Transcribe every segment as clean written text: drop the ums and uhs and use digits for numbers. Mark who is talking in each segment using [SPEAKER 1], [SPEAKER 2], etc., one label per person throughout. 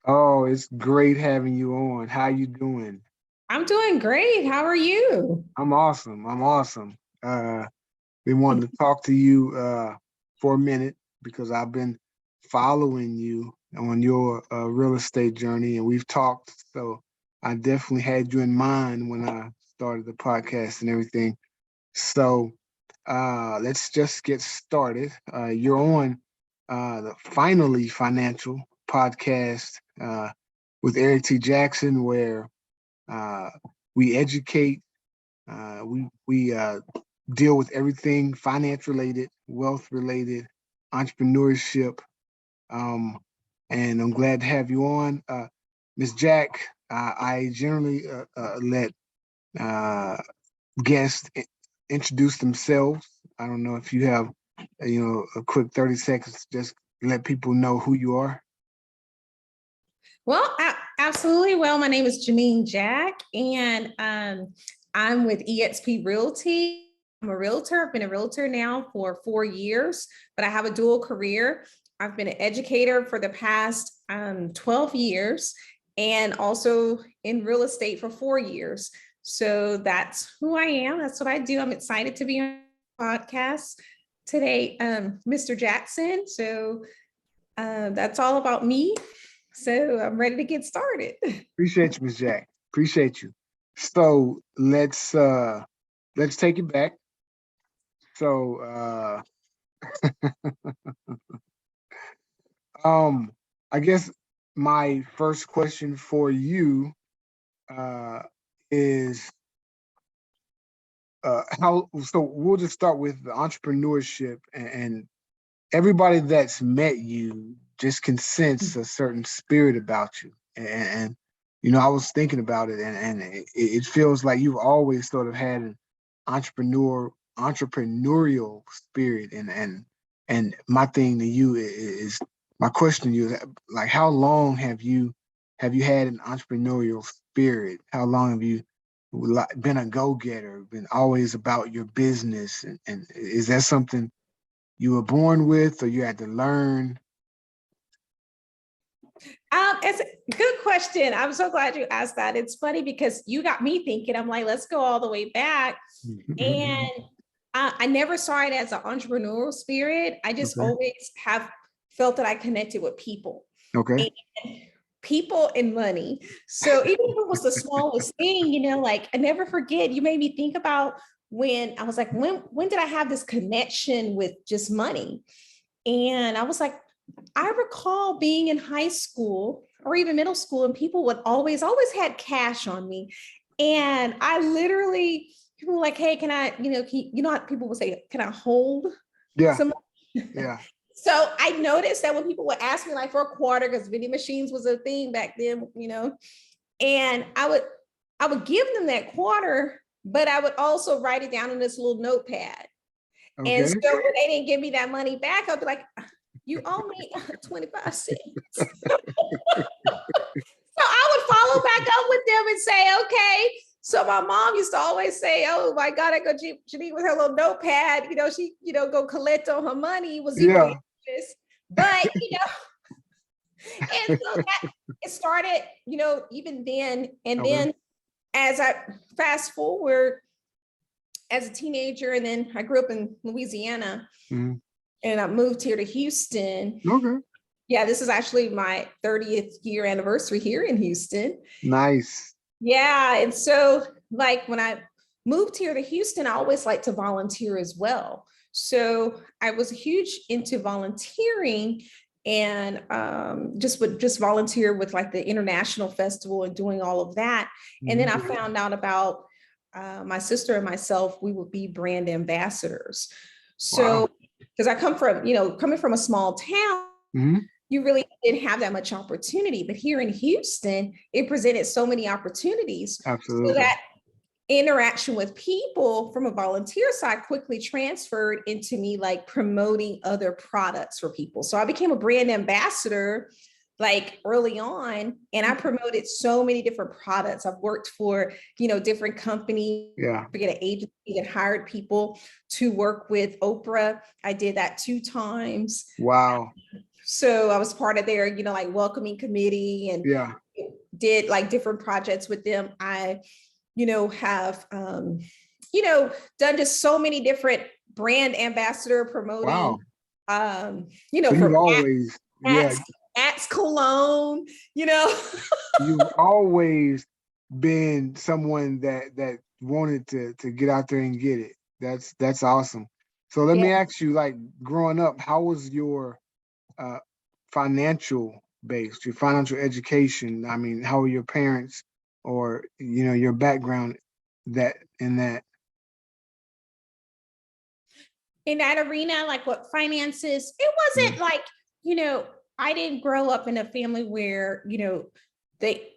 [SPEAKER 1] Oh, it's great having you on. How you doing?
[SPEAKER 2] I'm doing great. How are you?
[SPEAKER 1] I'm awesome. I'm awesome. Uh, been wanting to talk to you for a minute because I've been following you on your real estate journey, and we've talked. So I definitely had you in mind when I started the podcast and everything. So let's just get started. You're on the Finally Financial podcast with Eric T. Jackson, where uh, we educate, we deal with everything finance related, wealth related, entrepreneurship, um, and I'm glad to have you on, Ms. Jack. I generally let uh, guests introduce themselves. I don't know if you have, a quick 30 seconds, just let people know who you are.
[SPEAKER 2] Well, absolutely. Well, my name is Janine Jack, and I'm with EXP Realty. I'm a realtor. I've been a realtor now for 4 years, but I have a dual career. I've been an educator for the past 12 years and also in real estate for 4 years. So that's who I am. That's what I do. I'm excited to be on the podcast today, Mr. Jackson. So that's all about me. So I'm ready to get started.
[SPEAKER 1] Appreciate you, Ms. Jack. Appreciate you. So let's take it back. So um I guess my first question for you uh is how so we'll just start with the entrepreneurship, and everybody that's met you just can sense a certain spirit about you. And I was thinking about it, and it feels like you've always sort of had an entrepreneurial spirit. And my thing to you is my question to you is, like, how long have you had an entrepreneurial spirit? How long have you been a go-getter, been always about your business? And is that something you were born with or you had to learn?
[SPEAKER 2] It's a good question. I'm so glad you asked that. It's funny because you got me thinking. I'm like, let's go all the way back. And I never saw it as an entrepreneurial spirit. I just
[SPEAKER 1] Okay.
[SPEAKER 2] always have felt that I connected with people.
[SPEAKER 1] Okay.
[SPEAKER 2] And people and money. So even if it was the smallest thing, like I never forget, you made me think about when I was like, when did I have this connection with just money? And I was like, I recall being in high school or even middle school, and people would always had cash on me. And I literally, people were like, hey, can I, how people would say, can I hold
[SPEAKER 1] Yeah.
[SPEAKER 2] some?
[SPEAKER 1] Yeah.
[SPEAKER 2] So I noticed that when people would ask me like for a quarter, because vending machines was a thing back then, and I would give them that quarter, but I would also write it down in this little notepad. And
[SPEAKER 1] Okay.
[SPEAKER 2] so when they didn't give me that money back, I'd be like, you owe me 25 cents. So I would follow back up with them and say, okay. So my mom used to always say, oh my God, I go Janine with her little notepad, she, go collect on her money, was zero
[SPEAKER 1] Yeah.
[SPEAKER 2] interest. But, and so that it started, even then. And
[SPEAKER 1] Okay.
[SPEAKER 2] then as I fast forward as a teenager, and then I grew up in Louisiana
[SPEAKER 1] Mhm.
[SPEAKER 2] and I moved here to Houston.
[SPEAKER 1] Okay.
[SPEAKER 2] Yeah, this is actually my 30th year anniversary here in Houston.
[SPEAKER 1] Nice.
[SPEAKER 2] Yeah. And so, like, when I moved here to Houston, I always like to volunteer as well. So I was huge into volunteering and just volunteer with like the international festival and doing all of that. And then
[SPEAKER 1] Mhm.
[SPEAKER 2] I found out about my sister and myself, we would be brand ambassadors.
[SPEAKER 1] Wow.
[SPEAKER 2] So, because I come from, coming from a small town,
[SPEAKER 1] Hmm.
[SPEAKER 2] you really didn't have that much opportunity. But here in Houston, it presented so many opportunities. So
[SPEAKER 1] Absolutely.
[SPEAKER 2] that interaction with people from a volunteer side quickly transferred into me like promoting other products for people. So I became a brand ambassador like early on, and I promoted so many different products. I've worked for, different companies,
[SPEAKER 1] Yeah.
[SPEAKER 2] forget an agency that hired people to work with Oprah. I did that 2 times.
[SPEAKER 1] Wow.
[SPEAKER 2] So I was part of their, like welcoming committee and
[SPEAKER 1] Yeah.
[SPEAKER 2] did like different projects with them. I, have, done just so many different brand ambassador promoting,
[SPEAKER 1] Wow. So you've
[SPEAKER 2] from
[SPEAKER 1] always, yeah,
[SPEAKER 2] Axe Cologne,
[SPEAKER 1] you've always been someone that wanted to get out there and get it. That's awesome. So let
[SPEAKER 2] Yeah.
[SPEAKER 1] me ask you, like growing up, how was your uh financial base, your financial education? I mean, how were your parents or your background that in that?
[SPEAKER 2] In that arena, like what finances, it
[SPEAKER 1] Mhm.
[SPEAKER 2] wasn't like, I didn't grow up in a family where, they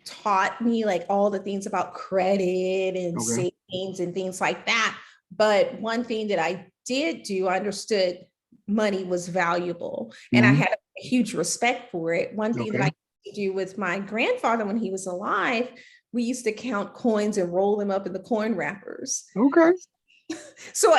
[SPEAKER 2] taught me like all the things about credit and
[SPEAKER 1] Okay.
[SPEAKER 2] savings and things like that. But one thing that I did do, I understood money was valuable and I
[SPEAKER 1] Hmm.
[SPEAKER 2] had a huge respect for it. One thing that
[SPEAKER 1] Okay.
[SPEAKER 2] I used to do with my grandfather when he was alive, we used to count coins and roll them up in the coin wrappers.
[SPEAKER 1] Okay.
[SPEAKER 2] So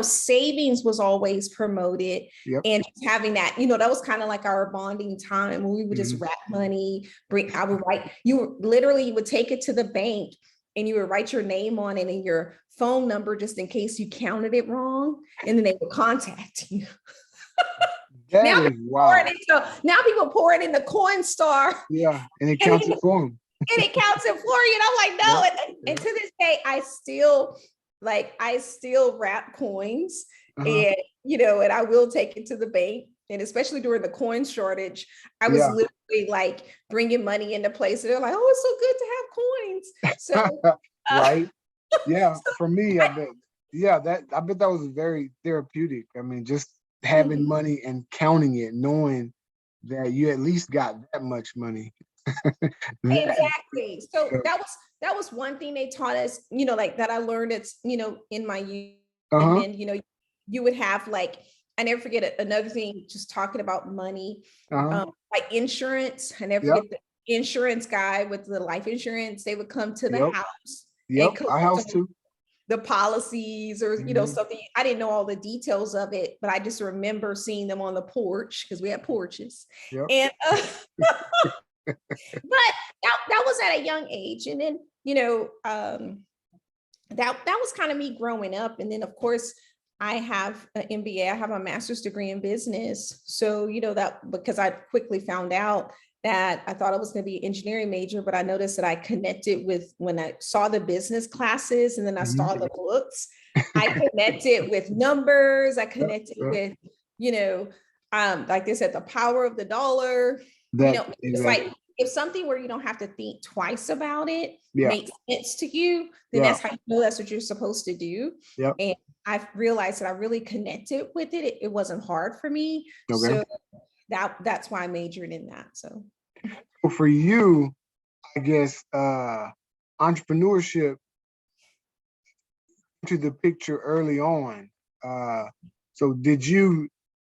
[SPEAKER 2] savings was always promoted,
[SPEAKER 1] Yep.
[SPEAKER 2] and just having that, that was kind of like our bonding time when we would just
[SPEAKER 1] Hmm.
[SPEAKER 2] wrap money. I would write, you would take it to the bank and you would write your name on it and your phone number just in case you counted it wrong, and then they would contact you.
[SPEAKER 1] That
[SPEAKER 2] Now
[SPEAKER 1] is wow.
[SPEAKER 2] people pour it in the coin star
[SPEAKER 1] Yeah, and it
[SPEAKER 2] and
[SPEAKER 1] counts it for them.
[SPEAKER 2] it counts it for you. And I'm like, no.
[SPEAKER 1] Yep.
[SPEAKER 2] And
[SPEAKER 1] Yep.
[SPEAKER 2] to this day, I still wrap coins,
[SPEAKER 1] Uh-huh.
[SPEAKER 2] and and I will take it to the bank. And especially during the coin shortage, I was
[SPEAKER 1] Yeah.
[SPEAKER 2] literally like bringing money into place. And they're like, oh, it's so good to have coins. So,
[SPEAKER 1] Right. Yeah.
[SPEAKER 2] so
[SPEAKER 1] For me, I
[SPEAKER 2] I,
[SPEAKER 1] bet. Yeah, I bet that was very therapeutic. I mean, just having
[SPEAKER 2] Mhm.
[SPEAKER 1] money and counting it, knowing that you at least got that much money. That.
[SPEAKER 2] Exactly. So
[SPEAKER 1] So,
[SPEAKER 2] that was one thing they taught us, like that I learned it's, in my youth. And
[SPEAKER 1] uh-huh.
[SPEAKER 2] then, you would have like, I never forget it, another thing, just talking about money,
[SPEAKER 1] Uh-huh.
[SPEAKER 2] like insurance. I never
[SPEAKER 1] Yep.
[SPEAKER 2] forget the insurance guy with the life insurance. They would come to the
[SPEAKER 1] Yep.
[SPEAKER 2] house
[SPEAKER 1] Yep.
[SPEAKER 2] and
[SPEAKER 1] Our house
[SPEAKER 2] collect
[SPEAKER 1] too.
[SPEAKER 2] the policies or,
[SPEAKER 1] Hmm.
[SPEAKER 2] something. I didn't know all the details of it, but I just remember seeing them on the porch because we had porches.
[SPEAKER 1] Yep.
[SPEAKER 2] And but that was at a young age. And then, that was kind of me growing up. And then of course I have an MBA, I have a master's degree in business. So, that because I quickly found out that I thought I was going to be an engineering major, but I noticed that I connected with when I saw the business classes and then I
[SPEAKER 1] Hmm.
[SPEAKER 2] saw the books, I connected with numbers, I
[SPEAKER 1] Yep.
[SPEAKER 2] connected
[SPEAKER 1] Yep.
[SPEAKER 2] with, you know, like they said, the power of the dollar.
[SPEAKER 1] That
[SPEAKER 2] It's like
[SPEAKER 1] exactly.
[SPEAKER 2] if something where you don't have to think twice about it
[SPEAKER 1] Yeah.
[SPEAKER 2] makes sense to you, then
[SPEAKER 1] Yeah.
[SPEAKER 2] that's how you know that's what you're supposed to do.
[SPEAKER 1] Yep.
[SPEAKER 2] And I've realized that I really connected with it. It wasn't hard for me.
[SPEAKER 1] Okay.
[SPEAKER 2] So that's why I majored in that. So
[SPEAKER 1] So for you, I guess entrepreneurship to the picture early on. Uh, so did you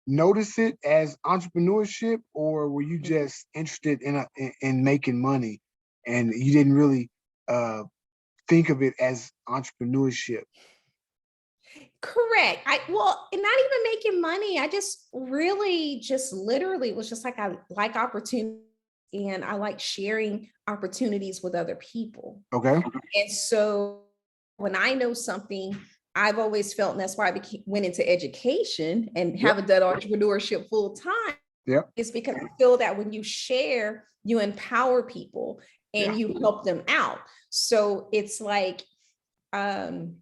[SPEAKER 1] notice it as entrepreneurship, or were you just interested in making money, and you didn't really uh, think of it as entrepreneurship?
[SPEAKER 2] correct. And not even making money. I just really just literally was just like I like opportunity and I like sharing opportunities with other people.
[SPEAKER 1] Okay.
[SPEAKER 2] And so when I know something, I've always felt, and that's why I went into education and
[SPEAKER 1] Yep.
[SPEAKER 2] haven't done entrepreneurship full time,
[SPEAKER 1] Yep.
[SPEAKER 2] is because I feel that when you share, you empower people
[SPEAKER 1] Yeah.
[SPEAKER 2] and you help them out. So it's like, um,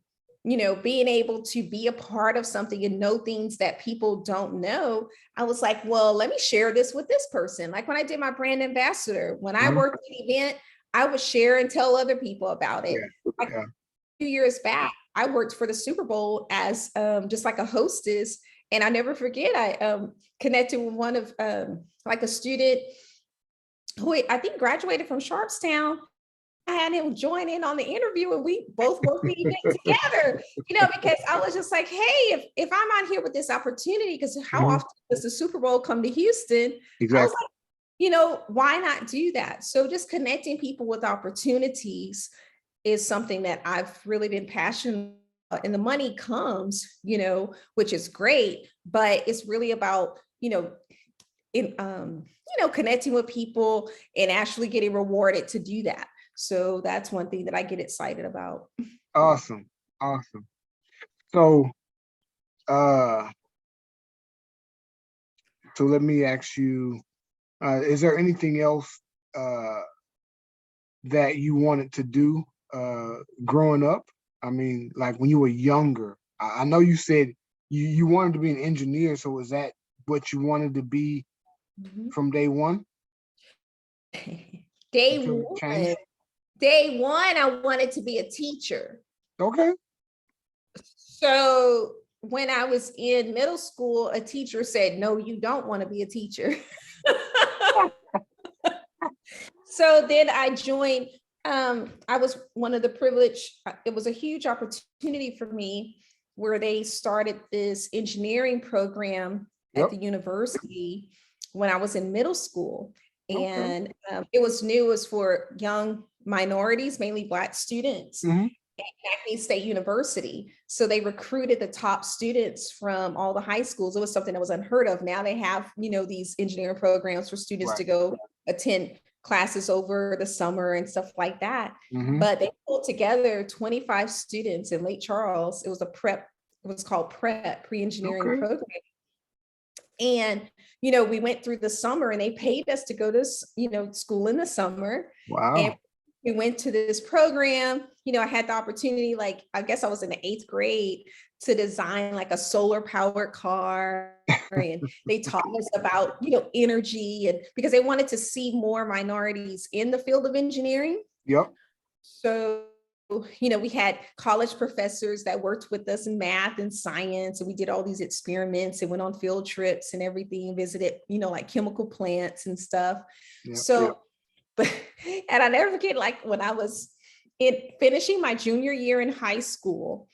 [SPEAKER 2] being able to be a part of something and know things that people don't know. I was like, well, let me share this with this person. Like when I did my brand ambassador, when I
[SPEAKER 1] Uh-huh.
[SPEAKER 2] worked at an event, I would share and tell other people about it.
[SPEAKER 1] Yeah.
[SPEAKER 2] Like
[SPEAKER 1] Yeah.
[SPEAKER 2] 2 years back, I worked for the Super Bowl as just like a hostess. And I never forget, I connected with one of like a student who I think graduated from Sharpstown. I had him join in on the interview and we both worked the event together, because I was just like, hey, if I'm out here with this opportunity, because how
[SPEAKER 1] Mhm.
[SPEAKER 2] often does the Super Bowl come to Houston? I was
[SPEAKER 1] Exactly.
[SPEAKER 2] like, why not do that? So just connecting people with opportunities is something that I've really been passionate about. And the money comes, which is great, but it's really about, in connecting with people and actually getting rewarded to do that. So that's one thing that I get excited about.
[SPEAKER 1] Awesome. Awesome. So, uh, so let me ask you, is there anything else that you wanted to do growing up? I mean, like when you were younger, I know you said you wanted to be an engineer. So was that what you wanted to be
[SPEAKER 2] Mhm.
[SPEAKER 1] from day one
[SPEAKER 2] Day
[SPEAKER 1] until it
[SPEAKER 2] one,
[SPEAKER 1] changed?
[SPEAKER 2] day one, I wanted to be a teacher.
[SPEAKER 1] Okay.
[SPEAKER 2] So when I was in middle school, a teacher said, "No, you don't want to be a teacher." So then I joined. I was one of the privileged. It was a huge opportunity for me where they started this engineering program at
[SPEAKER 1] Yep.
[SPEAKER 2] the university when I was in middle school.
[SPEAKER 1] Okay.
[SPEAKER 2] And it was new, it was for young minorities, mainly Black students
[SPEAKER 1] Hmm.
[SPEAKER 2] at Acme State University. So they recruited the top students from all the high schools. It was something that was unheard of. Now they have, these engineering programs for students
[SPEAKER 1] Right.
[SPEAKER 2] to go attend classes over the summer and stuff like that.
[SPEAKER 1] Hmm.
[SPEAKER 2] But they pulled together 25 students in Lake Charles. It was a prep, it was called prep, pre-engineering
[SPEAKER 1] Okay.
[SPEAKER 2] program. And, we went through the summer and they paid us to go to, school in the summer. And
[SPEAKER 1] Wow.
[SPEAKER 2] we went to this program. I had the opportunity, like, I guess I was in the 8th grade, to design like a solar powered car. And they taught us about, energy, and because they wanted to see more minorities in the field of engineering.
[SPEAKER 1] Yep.
[SPEAKER 2] So, we had college professors that worked with us in math and science, and we did all these experiments and went on field trips and everything, visited, like chemical plants and stuff.
[SPEAKER 1] Yep. Yep.
[SPEAKER 2] So, but, and I never forget, like when I was finishing my junior year in high school,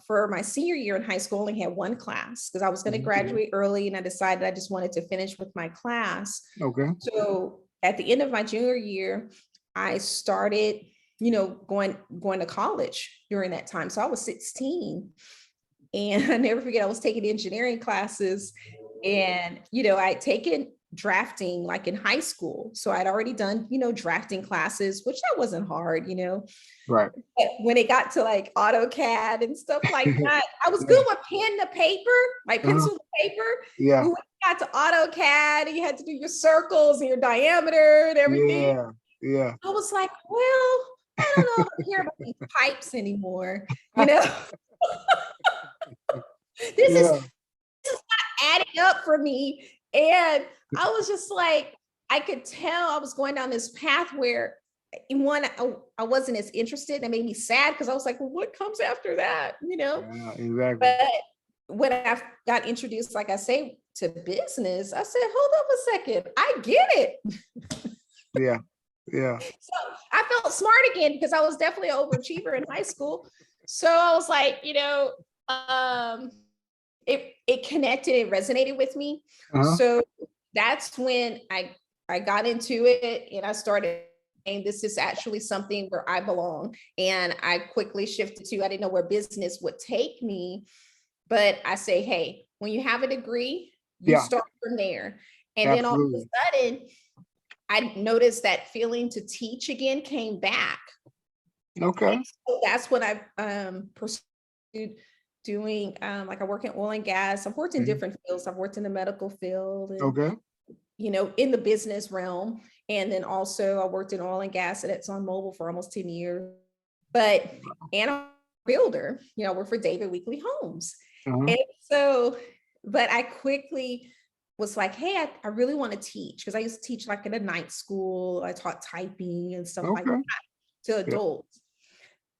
[SPEAKER 2] for my senior year in high school, only had one class because I was going to
[SPEAKER 1] Mhm.
[SPEAKER 2] graduate early, and I decided I just wanted to finish with my class.
[SPEAKER 1] Okay.
[SPEAKER 2] So at the end of my junior year, I started, going to college during that time. So I was 16, and I never forget, I was taking engineering classes, and, I'd taken drafting like in high school. So I'd already done, drafting classes, which that wasn't hard,
[SPEAKER 1] Right.
[SPEAKER 2] But when it got to like AutoCAD and stuff like that, I was
[SPEAKER 1] Yeah.
[SPEAKER 2] good with pen to paper, like
[SPEAKER 1] Uh-huh.
[SPEAKER 2] pencil to paper.
[SPEAKER 1] Yeah.
[SPEAKER 2] But when it got to AutoCAD, and you had to do your circles and your diameter and everything,
[SPEAKER 1] Yeah. Yeah.
[SPEAKER 2] I was like, well, I don't know if I care about these pipes anymore. You know, this is
[SPEAKER 1] Yeah.
[SPEAKER 2] adding up for me. And I was just like, I could tell I was going down this path where I wasn't as interested. It made me sad because I was like, well, what comes after that?
[SPEAKER 1] Yeah. Exactly.
[SPEAKER 2] But when I got introduced, like I say, to business, I said, hold up a second, I get it.
[SPEAKER 1] Yeah. Yeah.
[SPEAKER 2] So I felt smart again because I was definitely an overachiever in high school. So I was like, it connected, it resonated with me.
[SPEAKER 1] Uh-huh.
[SPEAKER 2] So that's when I got into it, and I started, and this is actually something where I belong. And I quickly shifted to, I didn't know where business would take me, but I say, hey, when you have a degree, you
[SPEAKER 1] Yeah.
[SPEAKER 2] start from there. And then all of a
[SPEAKER 1] Absolutely.
[SPEAKER 2] sudden, I noticed that feeling to teach again came back.
[SPEAKER 1] Okay.
[SPEAKER 2] So that's when I pursued doing, like, I work in oil and gas. I've worked in
[SPEAKER 1] Mhm.
[SPEAKER 2] different fields. I've worked in the medical field and,
[SPEAKER 1] Okay.
[SPEAKER 2] in the business realm. And then also I worked in oil and gas at ExxonMobil for almost 10 years. But, and I'm a builder, I work for David Weekly Homes.
[SPEAKER 1] Uh-huh.
[SPEAKER 2] And so, but I quickly was like, hey, I really want to teach, because I used to teach like in a night school. I taught typing and stuff like
[SPEAKER 1] Okay.
[SPEAKER 2] that to
[SPEAKER 1] Yeah.
[SPEAKER 2] adults.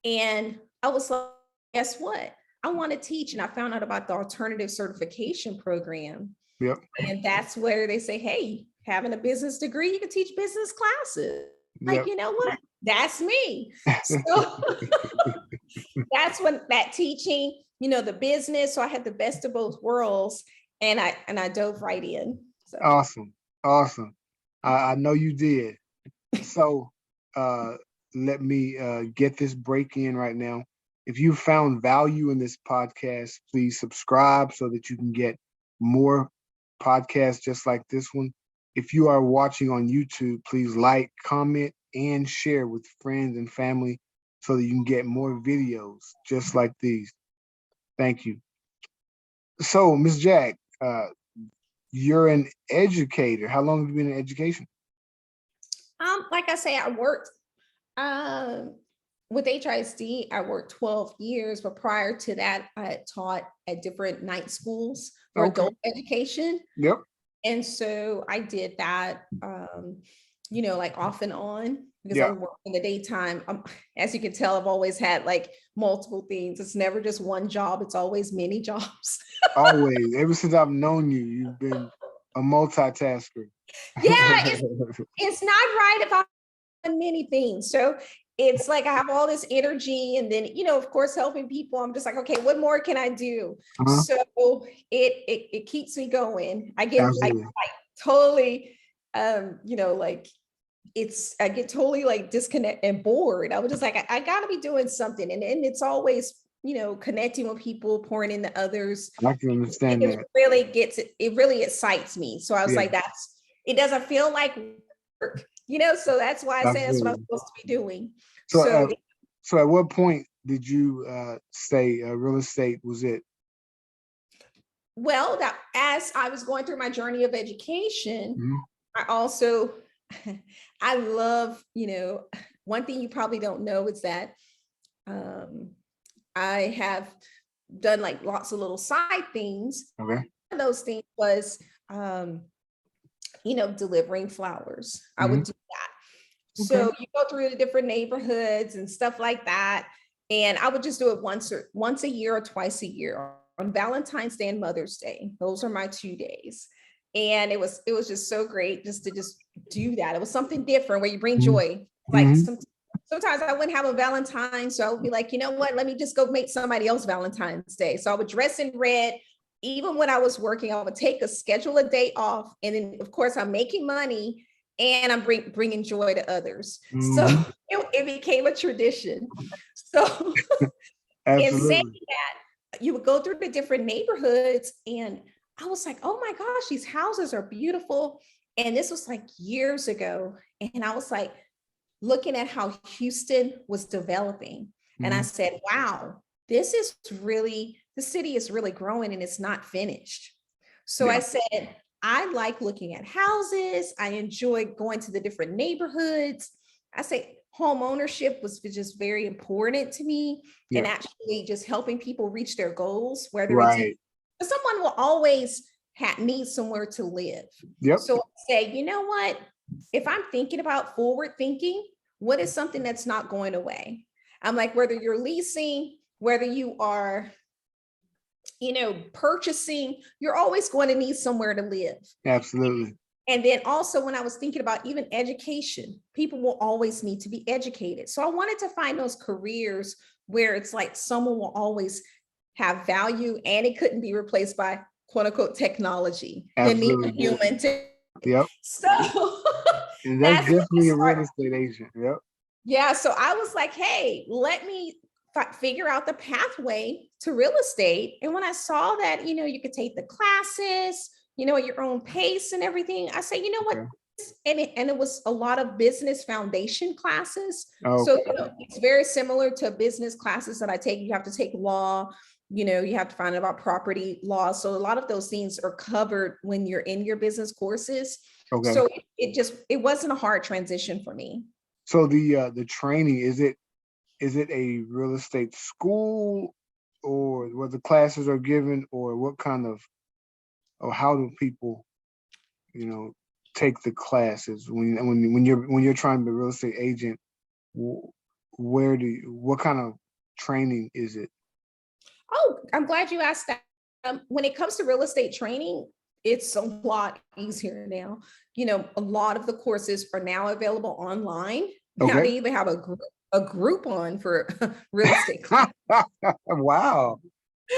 [SPEAKER 2] And I was like, guess what? I want to teach. And I found out about the alternative certification program.
[SPEAKER 1] Yep.
[SPEAKER 2] And that's where they say, hey, having a business degree, you can teach business classes. Like,
[SPEAKER 1] Yep.
[SPEAKER 2] you know what? That's me. So that's when that teaching, the business. So I had the best of both worlds, and I dove right in. So
[SPEAKER 1] Awesome. Awesome. I know you did. So let me get this break in right now. If you found value in this podcast, please subscribe so that you can get more podcasts just like this one. If you are watching on YouTube, please like, comment, and share with friends and family so that you can get more videos just like these. Thank you. So, Ms. Jack, you're an educator. How long have you been in education?
[SPEAKER 2] Like I say, I worked with HISD. I worked 12 years, but prior to that, I had taught at different night schools for adult education.
[SPEAKER 1] Yep.
[SPEAKER 2] And so I did that, like off and on because I work in the daytime. As you can tell, I've always had like multiple things. It's never just one job. It's always many jobs.
[SPEAKER 1] Always. Ever since I've known you, you've been a multitasker.
[SPEAKER 2] Yeah, it's not right if I'm doing many things. So it's like I have all this energy, and then, of course, helping people. I'm just like, okay, what more can I do? So it keeps me going. I get totally, I get totally like disconnect and bored. I was just like, I gotta be doing something. And it's always, connecting with people, pouring into others.
[SPEAKER 1] I can understand that.
[SPEAKER 2] It really excites me. So I was like, it doesn't feel like work, so that's why I say that's what I'm supposed to be doing.
[SPEAKER 1] So at what point did you say real estate was it?
[SPEAKER 2] Well, that as I was going through my journey of education, I also, I love, one thing you probably don't know is that I have done like lots of little side things.
[SPEAKER 1] Okay.
[SPEAKER 2] One of those things was, delivering flowers. I would do that. Okay. So you go through the different neighborhoods and stuff like that. And I would just do it once a year or twice a year on Valentine's Day and Mother's Day. Those are my 2 days. And it was just so great just to do that. It was something different where you bring joy. Like sometimes I wouldn't have a Valentine's, so I would be like, you know what, let me just go make somebody else Valentine's Day. So I would dress in red. Even when I was working, I would schedule a day off. And then of course I'm making money and I'm bringing joy to others. So it became a tradition. So in saying that, you would go through the different neighborhoods and I was like, oh my gosh, these houses are beautiful. And this was like years ago. And I was like, looking at how Houston was developing. And I said, wow, the city is really growing and it's not finished. So I said, I like looking at houses. I enjoy going to the different neighborhoods. I say home ownership was just very important to me, and actually just helping people reach their goals, whether it's someone will always need somewhere to live. So I say, you know what, if I'm thinking about forward thinking, what is something that's not going away? I'm like, whether you're leasing, whether you are, purchasing, you're always going to need somewhere to live.
[SPEAKER 1] Absolutely.
[SPEAKER 2] And then also when I was thinking about even education, people will always need to be educated. So I wanted to find those careers where it's like someone will always have value and it couldn't be replaced by quote unquote technology.
[SPEAKER 1] Absolutely.
[SPEAKER 2] You need a human to. So
[SPEAKER 1] and that's definitely a real estate agent.
[SPEAKER 2] Yeah. So I was like, hey, let me figure out the pathway to real estate. And when I saw that, you could take the classes, at your own pace and everything, I said, you know what? And it was a lot of business foundation classes. So it's very similar to business classes that I take. You have to take law, you have to find out about property law. So a lot of those things are covered when you're in your business courses. So it wasn't a hard transition for me.
[SPEAKER 1] So the training, is it a real estate school, or what the classes are given, or what kind of, or how do people, take the classes when you're trying to be a real estate agent? What kind of training is it?
[SPEAKER 2] Oh, I'm glad you asked that. When it comes to real estate training, it's a lot easier now. A lot of the courses are now available online. Now they even have a Groupon for real estate class.
[SPEAKER 1] Wow.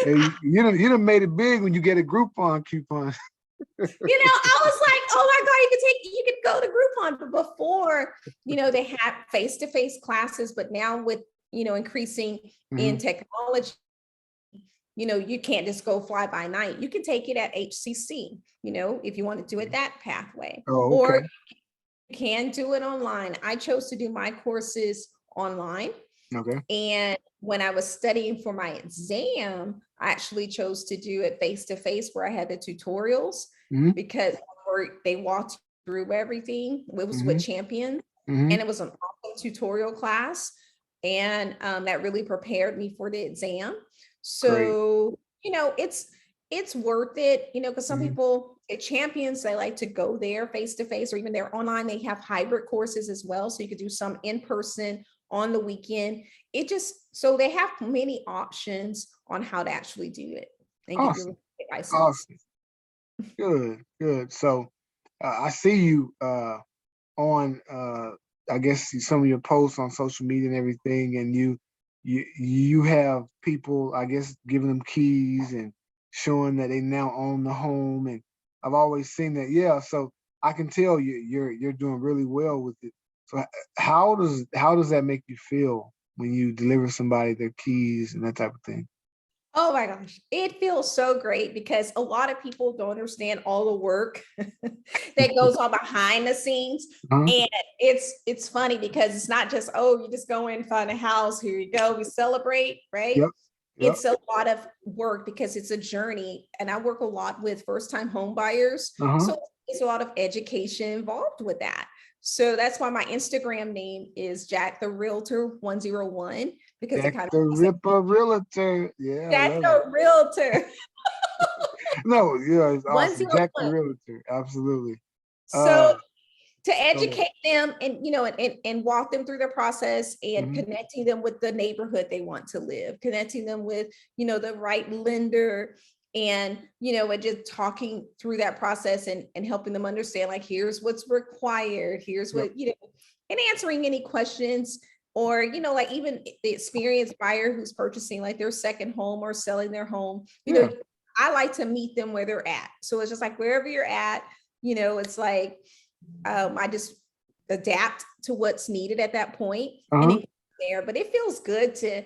[SPEAKER 1] You done made it big when you get a Groupon coupon.
[SPEAKER 2] I was like, oh my God, you could go to Groupon. But before, they had face-to-face classes, but now with, increasing in technology, you can't just go fly by night. You can take it at HCC, if you want to do it that pathway,
[SPEAKER 1] Oh,
[SPEAKER 2] or
[SPEAKER 1] okay.
[SPEAKER 2] you can do it online. I chose to do my courses online.
[SPEAKER 1] Okay.
[SPEAKER 2] And when I was studying for my exam, I actually chose to do it face-to-face where I had the tutorials
[SPEAKER 1] Mm-hmm.
[SPEAKER 2] because they walked through everything. It was with
[SPEAKER 1] Mm-hmm.
[SPEAKER 2] Champion,
[SPEAKER 1] Mm-hmm.
[SPEAKER 2] and it was an awesome tutorial class. And that really prepared me for the exam.
[SPEAKER 1] Great.
[SPEAKER 2] So, it's worth it, because some
[SPEAKER 1] Mm-hmm.
[SPEAKER 2] people at Champions, they like to go there face-to-face, or even they're online. They have hybrid courses as well. So you could do some in person on the weekend. So they have many options on how to actually do it and get your
[SPEAKER 1] Awesome.
[SPEAKER 2] license.
[SPEAKER 1] Awesome. Good. Good. So I see you on I guess some of your posts on social media and everything, and you have people, I guess, giving them keys and showing that they now own the home. And I've always seen that. Yeah. So I can tell you're doing really well with it. So how does that make you feel when you deliver somebody their keys and that type of thing?
[SPEAKER 2] Oh my gosh, it feels so great because a lot of people don't understand all the work that goes on behind the scenes.
[SPEAKER 1] Uh-huh.
[SPEAKER 2] And it's funny because it's not just, oh, you just go in, find a house, here you go, we celebrate, right?
[SPEAKER 1] Yep. Yep.
[SPEAKER 2] It's a lot of work because it's a journey. And I work a lot with first-time home buyers.
[SPEAKER 1] Uh-huh.
[SPEAKER 2] So it's a lot of education involved with that. So that's why my Instagram name is Jack the Realtor 101, because it
[SPEAKER 1] Jack
[SPEAKER 2] kind
[SPEAKER 1] the
[SPEAKER 2] of
[SPEAKER 1] Ripper Realtor. Yeah, I
[SPEAKER 2] Jack
[SPEAKER 1] love it.
[SPEAKER 2] the Realtor
[SPEAKER 1] No, yeah, it's awesome. Jack the
[SPEAKER 2] 101.
[SPEAKER 1] Realtor. Absolutely.
[SPEAKER 2] So
[SPEAKER 1] Uh
[SPEAKER 2] to
[SPEAKER 1] so
[SPEAKER 2] educate them and walk them through the process and
[SPEAKER 1] mhm.
[SPEAKER 2] connecting them with the neighborhood they want to live, connecting them with, the right lender, and just talking through that process and helping them understand, like, here's what's required, here's
[SPEAKER 1] Yep.
[SPEAKER 2] what, and answering any questions, or, like even the experienced buyer who's purchasing like their second home or selling their home,
[SPEAKER 1] Yeah.
[SPEAKER 2] I like to meet them where they're at. So it's just like wherever you're at, it's like, I just adapt to what's needed at that point and
[SPEAKER 1] Uh-huh.
[SPEAKER 2] then there. But it feels good to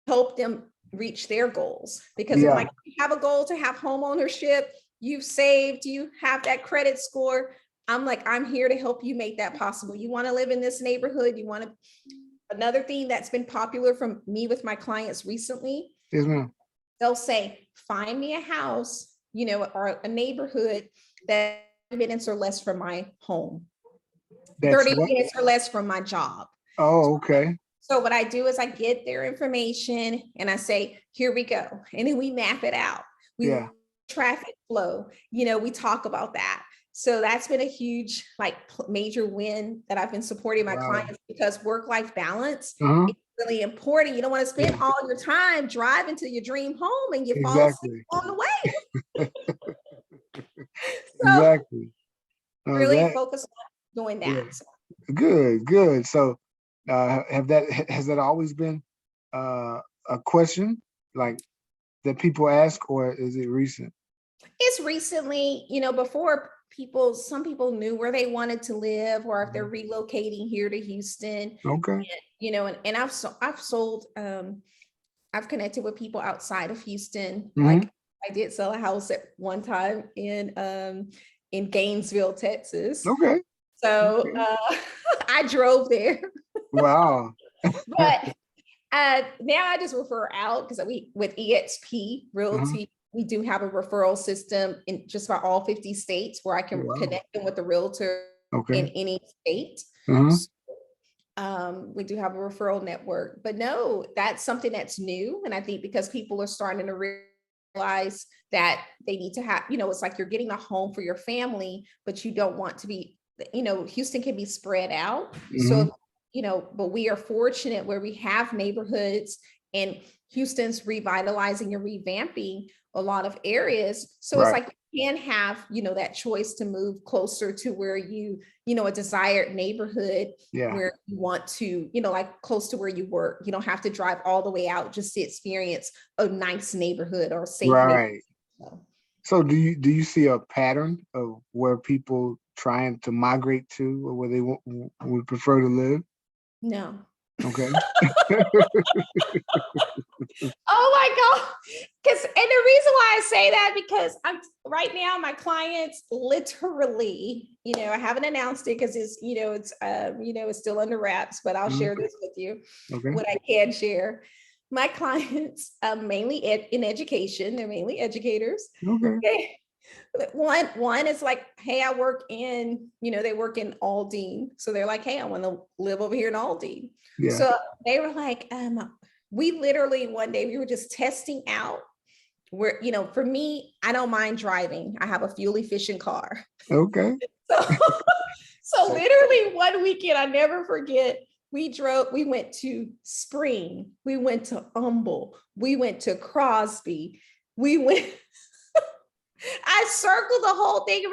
[SPEAKER 2] help them reach their goals, because I'm
[SPEAKER 1] Yeah.
[SPEAKER 2] like, you have a goal to have home ownership, you've saved, you have that credit score. I'm like, I'm here to help you make that possible. You want to live in this neighborhood. You want to. Another thing that's been popular from me with my clients recently,
[SPEAKER 1] Yes, ma'am.
[SPEAKER 2] they'll say, find me a house, or a neighborhood that minutes or less from my home,
[SPEAKER 1] That's
[SPEAKER 2] 30
[SPEAKER 1] what?
[SPEAKER 2] minutes or less from my job.
[SPEAKER 1] Oh, okay.
[SPEAKER 2] So what I do is I get their information and I say, here we go. And then we map it out. We
[SPEAKER 1] Yeah.
[SPEAKER 2] traffic flow, we talk about that. So that's been a huge, like, major win that I've been supporting my
[SPEAKER 1] Wow.
[SPEAKER 2] clients, because work-life balance
[SPEAKER 1] Uh-huh.
[SPEAKER 2] is really important. You don't want to spend
[SPEAKER 1] Yeah.
[SPEAKER 2] all your time driving to your dream home and you fall asleep
[SPEAKER 1] Exactly.
[SPEAKER 2] on the way. So
[SPEAKER 1] Exactly.
[SPEAKER 2] really
[SPEAKER 1] That
[SPEAKER 2] focus on doing
[SPEAKER 1] yeah.
[SPEAKER 2] that. So
[SPEAKER 1] Good, good. So has that always been a question like that people ask, or is it recent?
[SPEAKER 2] it's recently, before some people knew where they wanted to live, or if they're
[SPEAKER 1] Mhm.
[SPEAKER 2] relocating here to Houston,
[SPEAKER 1] Okay.
[SPEAKER 2] and I've sold, I've connected with people outside of Houston.
[SPEAKER 1] Hmm.
[SPEAKER 2] Like, I did sell a house at one time in Gainesville, Texas.
[SPEAKER 1] Okay.
[SPEAKER 2] So
[SPEAKER 1] Okay.
[SPEAKER 2] I drove there.
[SPEAKER 1] Wow.
[SPEAKER 2] But now I just refer out, because we, with EXP
[SPEAKER 1] Uh-huh.
[SPEAKER 2] Realty, we do have a referral system in just about all 50 states where I can
[SPEAKER 1] Wow.
[SPEAKER 2] connect them with a realtor in
[SPEAKER 1] Okay.
[SPEAKER 2] any state.
[SPEAKER 1] Uh-huh.
[SPEAKER 2] So, we do have a referral network, but no, that's something that's new. And I think because people are starting to realize that they need to have, it's like you're getting a home for your family, but you don't want to be, Houston can be spread out.
[SPEAKER 1] Hmm.
[SPEAKER 2] So, but we are fortunate where we have neighborhoods, and Houston's revitalizing and revamping a lot of areas. So it's
[SPEAKER 1] Right.
[SPEAKER 2] like you can have, that choice to move closer to where a desired neighborhood
[SPEAKER 1] Yeah.
[SPEAKER 2] where you want to, like close to where you work. You don't have to drive all the way out just to experience a nice neighborhood or a safe neighborhood.
[SPEAKER 1] Right. So do you see a pattern of where people trying to migrate to, or where they would prefer to live?
[SPEAKER 2] No,
[SPEAKER 1] Okay.
[SPEAKER 2] Oh my God. And the reason why I say that, because I'm right now, my clients literally, I haven't announced it because it's still under wraps, but I'll share this with you,
[SPEAKER 1] Okay.
[SPEAKER 2] what I can share. My clients, mainly in education, they're mainly educators.
[SPEAKER 1] Okay.
[SPEAKER 2] Okay. One is like, hey, I work in, they work in Aldine. So they're like, hey, I want to live over here in Aldine.
[SPEAKER 1] Yeah.
[SPEAKER 2] So they were like, we literally one day we were just testing out where, for me, I don't mind driving. I have a fuel efficient car.
[SPEAKER 1] Okay.
[SPEAKER 2] So, so literally one weekend, I never forget, we went to Spring, we went to Humble, we went to Crosby, we went, I circled the whole thing.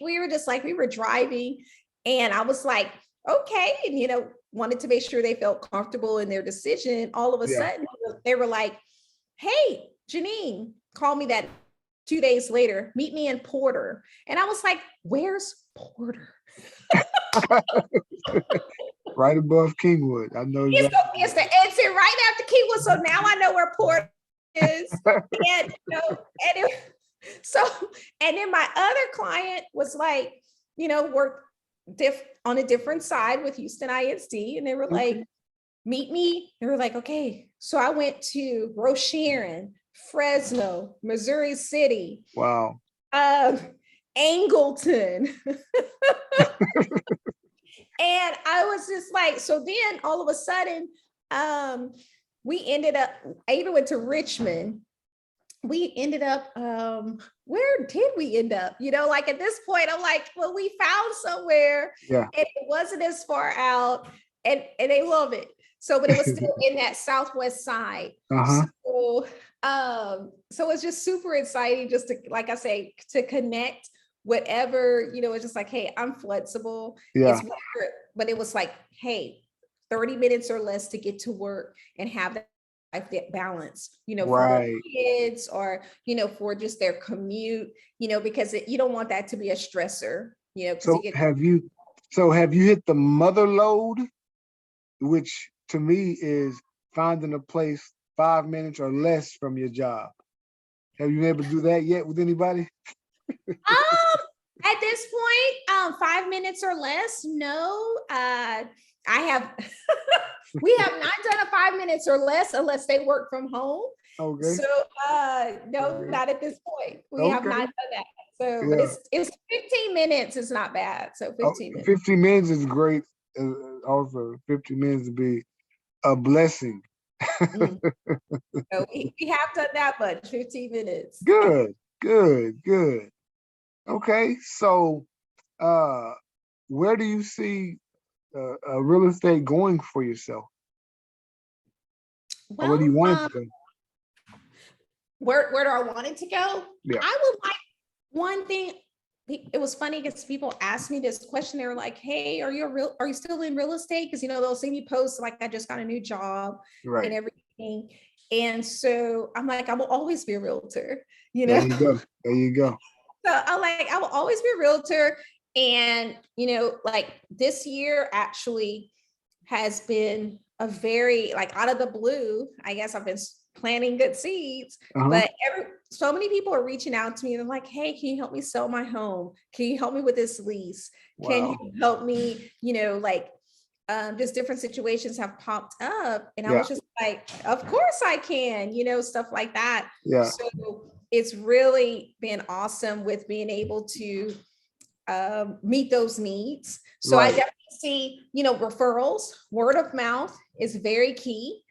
[SPEAKER 2] We were just like, we were driving and I was like, okay. And, wanted to make sure they felt comfortable in their decision. All of a sudden they were like, hey, Janine, call me that 2 days later, meet me in Porter. And I was like, where's Porter?
[SPEAKER 1] Right above Kingwood. I know exactly.
[SPEAKER 2] It's the exit right after Kingwood. So now I know where Porter is. And, and then my other client was like, worked on a different side with Houston ISD. And they were like, meet me. They were like, okay. So I went to Rosharon, Fresno, Missouri City.
[SPEAKER 1] Wow.
[SPEAKER 2] Angleton. And I was just like, so then all of a sudden, we ended up, I even went to Richmond. We ended up, where did we end up? Like at this point, I'm like, well, we found somewhere and it wasn't as far out and they love it. So, but it was still in that Southwest side. So it's just super exciting just to, like I say, to connect whatever, it's just like, hey, I'm flexible.
[SPEAKER 1] Yeah.
[SPEAKER 2] But it was like, hey, 30 minutes or less to get to work and have that balance, for their kids or, for just their commute, because you don't want that to be a stressor,
[SPEAKER 1] So have you hit the mother load, which to me is finding a place 5 minutes or less from your job? Have you been able to do that yet with anybody?
[SPEAKER 2] At this point, 5 minutes or less, no. I have, we have not done a 5 minutes or less unless they work from home.
[SPEAKER 1] Okay.
[SPEAKER 2] So no, not at this point. We have not done that. So, but it's 15 minutes is not bad. So 15 minutes.
[SPEAKER 1] 15 minutes is great. Also, 15 minutes would be a blessing.
[SPEAKER 2] So we have done that much, 15 minutes.
[SPEAKER 1] Good. Okay, so where do you see real estate going for yourself?
[SPEAKER 2] Well,
[SPEAKER 1] where do you want it to go?
[SPEAKER 2] Where do I want it to go?
[SPEAKER 1] Yeah.
[SPEAKER 2] I would like one thing. It was funny because people asked me this question. They were like, hey, are you still in real estate? Because they'll see me post like I just got a new job and everything. And so I'm like, I will always be a realtor,
[SPEAKER 1] There you go.
[SPEAKER 2] So I'm like, I will always be a realtor. And, like this year actually has been a very, like out of the blue, I guess I've been planting good seeds, but so many people are reaching out to me and they're like, hey, can you help me sell my home? Can you help me with this lease? Wow. Can you help me, just different situations have popped up. And I was just like, of course I can, stuff like that.
[SPEAKER 1] Yeah.
[SPEAKER 2] So it's really been awesome with being able to meet those needs. So I definitely see, referrals, word of mouth is very key,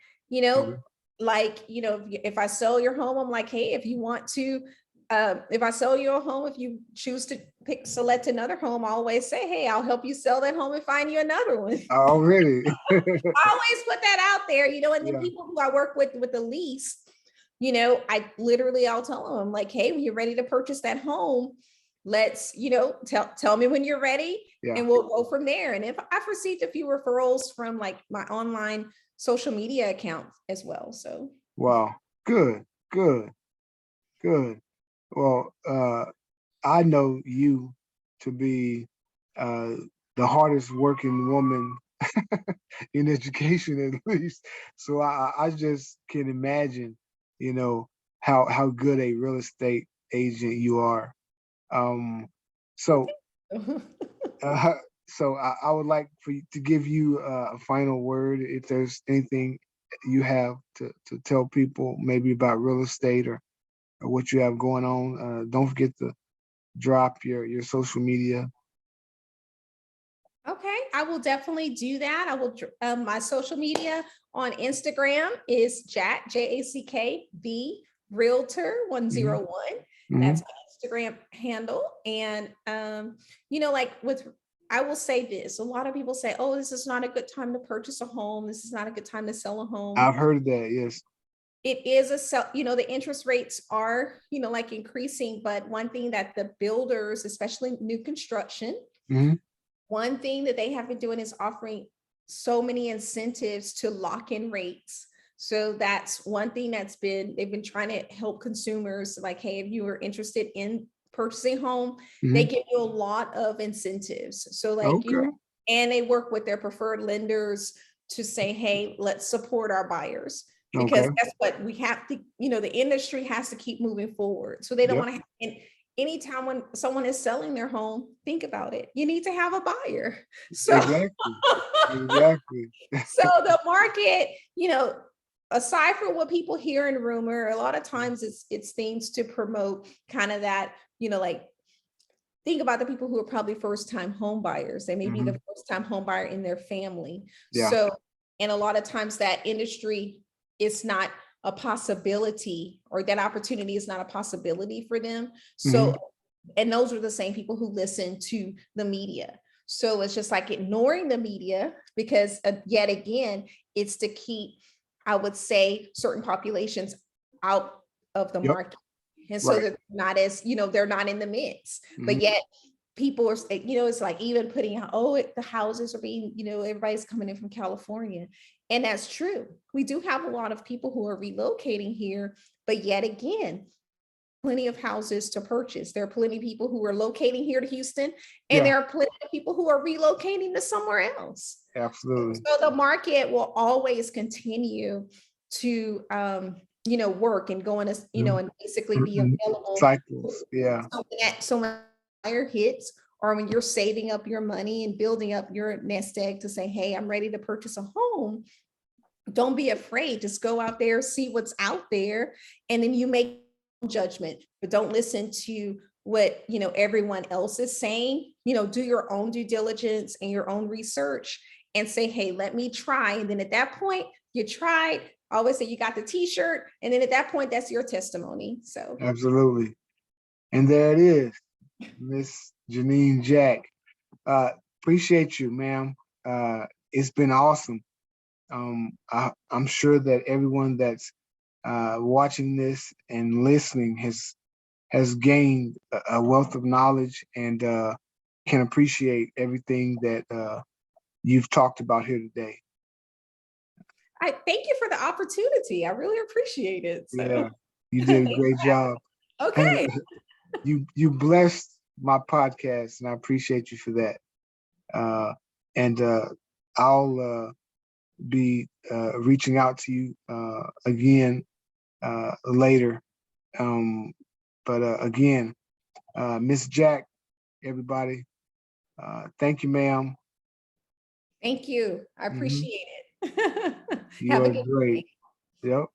[SPEAKER 2] like, if I sell your home, I'm like, hey, if you want to, if I sell your home, if you choose to select another home, I always say, hey, I'll help you sell that home and find you another one.
[SPEAKER 1] Already.
[SPEAKER 2] I always put that out there, and then people who I work with the lease, I'll tell them like, hey, when you're ready to purchase that home, let's, tell me when you're ready and we'll go from there. And if I've received a few referrals from like my online social media account as well. So
[SPEAKER 1] wow, good. Well, I know you to be the hardest working woman in education at least. So I just can imagine, you know, how good a real estate agent you are. Um, so uh, I would like for you to give you a final word. If there's anything you have to tell people, maybe about real estate or what you have going on, don't forget to drop your social media.
[SPEAKER 2] Okay, I will definitely do that. I will, my social media on Instagram is Jack, Jack, the Realtor
[SPEAKER 1] Hmm.
[SPEAKER 2] 101.
[SPEAKER 1] Hmm.
[SPEAKER 2] That's my Instagram handle. And, like I will say this, a lot of people say, oh, this is not a good time to purchase a home. This is not a good time to sell a home.
[SPEAKER 1] I've heard of that. Yes.
[SPEAKER 2] It is a sell, the interest rates are, like increasing, but one thing that the builders, especially new construction,
[SPEAKER 1] Hmm.
[SPEAKER 2] one thing that they have been doing is offering so many incentives to lock in rates. So that's one thing they've been trying to help consumers, like, hey, if you are interested in purchasing home, they
[SPEAKER 1] Hmm.
[SPEAKER 2] give you a lot of incentives. So like,
[SPEAKER 1] Okay.
[SPEAKER 2] and they work with their preferred lenders to say, hey, let's support our buyers. Because
[SPEAKER 1] Okay.
[SPEAKER 2] that's what we have to, the industry has to keep moving forward. So they don't
[SPEAKER 1] Yep.
[SPEAKER 2] want to, anytime when someone is selling their home, think about it. You need to have a buyer. So,
[SPEAKER 1] Exactly. Exactly.
[SPEAKER 2] so the market, aside from what people hear in rumor, a lot of times it's things to promote kind of that, like think about the people who are probably first time home buyers. They may be
[SPEAKER 1] Hmm.
[SPEAKER 2] the first time home buyer in their family.
[SPEAKER 1] Yeah.
[SPEAKER 2] So, and a lot of times that industry is not a possibility, or that opportunity is not a possibility for them.
[SPEAKER 1] Hmm.
[SPEAKER 2] So, and those are the same people who listen to the media. So it's just like ignoring the media because yet again, it's to keep, I would say, certain populations out of the
[SPEAKER 1] Yep.
[SPEAKER 2] market. And so
[SPEAKER 1] Right.
[SPEAKER 2] they're not as, they're not in the mix,
[SPEAKER 1] Hmm.
[SPEAKER 2] but yet people are, it's like even putting out, oh, the houses are being, everybody's coming in from California. And that's true. We do have a lot of people who are relocating here, but yet again, plenty of houses to purchase. There are plenty of people who are locating here to Houston, and
[SPEAKER 1] Yeah.
[SPEAKER 2] there are plenty of people who are relocating to somewhere else.
[SPEAKER 1] Absolutely.
[SPEAKER 2] So the market will always continue to, work and go in,
[SPEAKER 1] Mhm.
[SPEAKER 2] and basically be
[SPEAKER 1] Mhm.
[SPEAKER 2] available.
[SPEAKER 1] Cycles. Yeah.
[SPEAKER 2] So when fire hits, or when you're saving up your money and building up your nest egg to say, hey, I'm ready to purchase a home, don't be afraid. Just go out there, see what's out there, and then you make judgment, but don't listen to what everyone else is saying. Do your own due diligence and your own research and say, hey, let me try. And then at that point, you tried. I always say you got the t-shirt, and then at that point, that's your testimony. So
[SPEAKER 1] Absolutely. And there it is, Miss Janine Jack. Appreciate you, ma'am. It's been awesome. I'm sure that everyone that's watching this and listening has gained a wealth of knowledge and can appreciate everything that you've talked about here today.
[SPEAKER 2] I thank you for the opportunity. I really appreciate it. So
[SPEAKER 1] Yeah, you did a
[SPEAKER 2] thanks
[SPEAKER 1] great
[SPEAKER 2] for having
[SPEAKER 1] job.
[SPEAKER 2] me. Okay.
[SPEAKER 1] You blessed my podcast, and I appreciate you for that. And I'll be reaching out to you again later. Um, but again, Miss Jack, everybody, thank you, ma'am.
[SPEAKER 2] Thank you. I
[SPEAKER 1] Hmm.
[SPEAKER 2] appreciate it.
[SPEAKER 1] You
[SPEAKER 2] Have a
[SPEAKER 1] are
[SPEAKER 2] good
[SPEAKER 1] great.
[SPEAKER 2] day.
[SPEAKER 1] Yep.